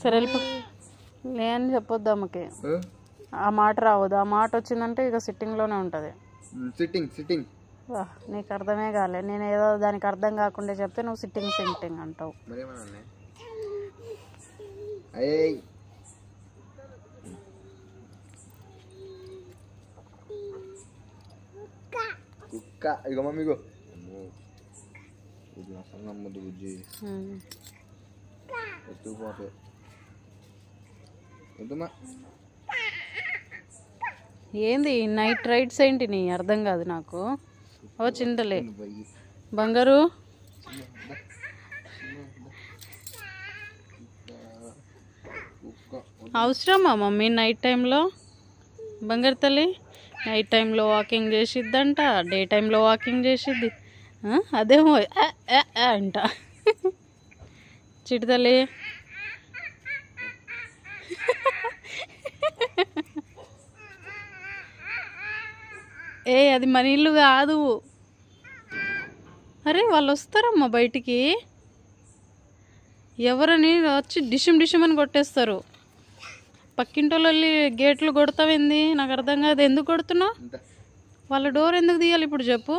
సరే వెళ్ళిపో. నేను చెప్పొద్దు అమ్మకి, ఆ మాట రావద్దు. ఆ మాట వచ్చిందంటే ఇక సిట్టింగ్లోనే ఉంటుంది. సిట్టింగ్ నీకు అర్థమే కాలే. నేను ఏదో దానికి అర్థం కాకుండా చెప్తే నువ్వు సిట్టింగ్ అంటావు. కుక్క ఇక మమ్మీగో ఇది అసలు నమ్మదు బుజ్జి. పోతే ఏంది నైట్ రైడ్స్ ఏంటి నీ అర్థం కాదు నాకు. ఓ చింతలే బంగారు, అవసరమా మమ్మీ నైట్ టైంలో? బంగారు తల్లి నైట్ టైంలో వాకింగ్ చేసిద్దంట, డే టైంలో వాకింగ్ చేసిద్ది. అదేమో అంట. చిటి తల్లి అది మన ఇల్లు కాదు. అరే వాళ్ళు వస్తారమ్మా బయటికి, ఎవరని వచ్చి డిషం అని కొట్టేస్తారు. పక్కింటోళ్ళు వెళ్ళి గేట్లు కొడతావేంది? నాకు అర్థం కాదు. ఎందుకు కొడుతున్నావు? వాళ్ళ డోర్ ఎందుకు తీయాలి ఇప్పుడు చెప్పు?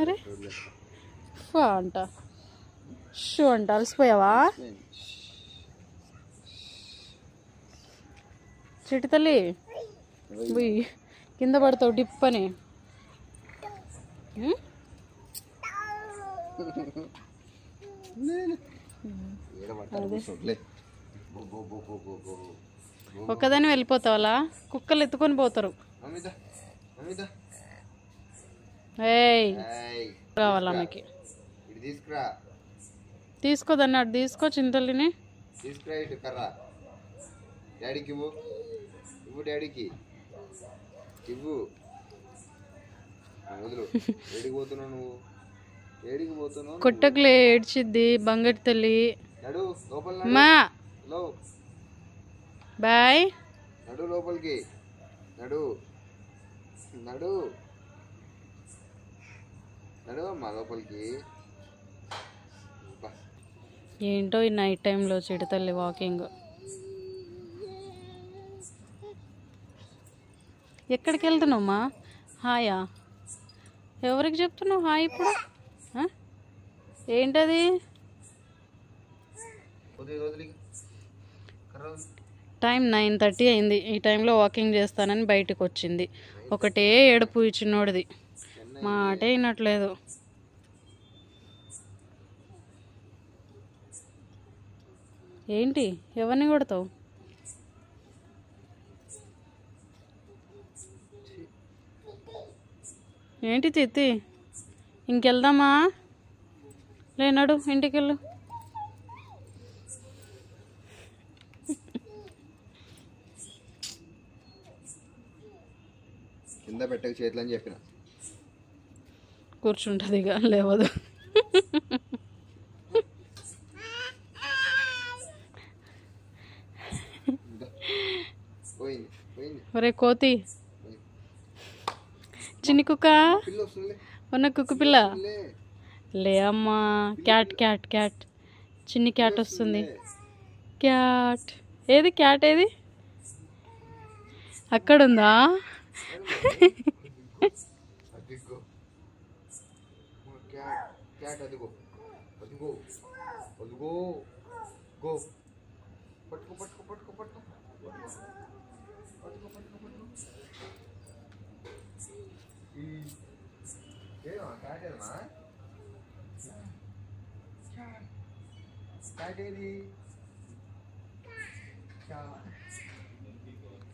అరే అంట షూ అంట. అలసిపోయావా చిటి తల్లి? కింద పడతావు డిప్ అని. ఒక్కదాన్ని వెళ్ళిపోతావాలా? కుక్కలు ఎత్తుకొని పోతారు. కావాలా మీకు? తీసుకోదాన్ని అటు తీసుకో. చింతల్లిని తీసుకురా. ఇటు కర్రా డాడీకి ఇవ్వు. డాడీకి ఇవ్వు. వదులు. ఏడికి పోతున్నావు నువ్వు? ఏడికి పోతున్నావు? కొట్టకులే, ఏడ్చిద్ది బంగటి తల్లి. నడు లోపల. మా బాయ్. నడు లోపలికి. నడు నడు నడు అమ్మా లోపలికి. ఏంటో ఈ నైట్ టైంలో చిటి తల్లి వాకింగ్. ఎక్కడికి వెళ్తున్నావుమ్మా? హాయా? ఎవరికి చెప్తున్నావు హాయ్ ఇప్పుడు? ఏంటది? టైం 9:30 అయింది. ఈ టైంలో వాకింగ్ చేస్తానని బయటకు వచ్చింది. ఒకటే ఏడుపు ఈ చిన్నోడిది, మాటే వినట్లేదు. ఏంటి ఎవరిని కొడతావు? ఏంటి చిత్తి? ఇంకెళ్దామా? లేనాడు ఇంటికి వెళ్ళు. కింద పెట్టక చేతులు అని చెప్పిన. కూర్చుంటుంది ఇక లేవదు. ఒరే కోతి, చిన్ని కుక్క ఉన్న కుక్క పిల్ల లే అమ్మా. క్యాట్ చిన్ని క్యాట్ వస్తుంది. క్యాట్ ఏది? క్యాట్ ఏది? అక్కడుందా?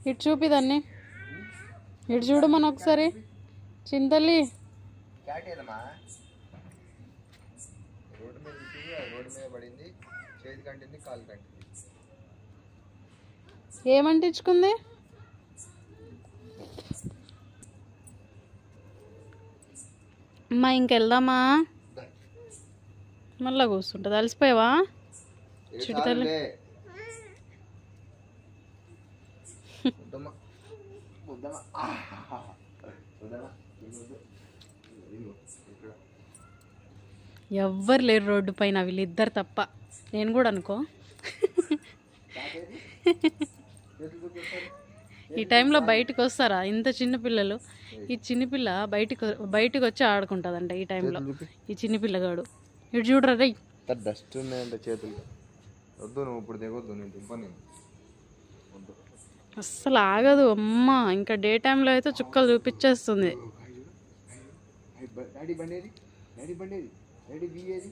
ఇటు చూపిదాన్ని, ఇటు చూడమని ఒకసారి. చింతల్లి రోడ్డు మీద పడింది, చేతి కంటింది, కాలు కంటింది. ఏమంటించుకుంది? అమ్మా ఇంకెళ్దామా? మళ్ళా కూర్చుంటుంది. అలసిపోయావా చిటితల్లి? ఎవ్వరు లేరు రోడ్డు పైన, వీళ్ళిద్దరు తప్ప. నేను కూడా అనుకో. ఈ టైంలో బయటకు వస్తారా ఇంత చిన్న పిల్లలు? ఈ చిన్నపిల్ల బయటకు వచ్చి ఆడుకుంటుందంట ఈ టైంలో. ఈ చిన్న పిల్లగాడు ఇటు చూడరా రై. డస్ట్ ఉన్నాయంటే చేతులు. వద్దు నువ్వు ఇప్పుడు దిగొద్దు, నేను దింపను. అస్సలు ఆగదు అమ్మ. ఇంకా డే టైంలో అయితే చుక్కలు చూపించేస్తుంది. డాడీ బండేది, డాడీ బండేది, డాడీ బియ్యేది.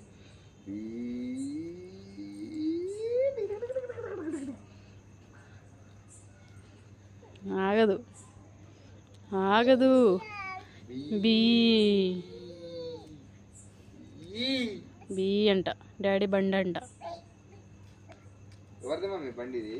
ఆగదు ఆగదు. బీ బీ అంట డాడీ బండి అంట. ఎవరిది మమ్మీ బండిది?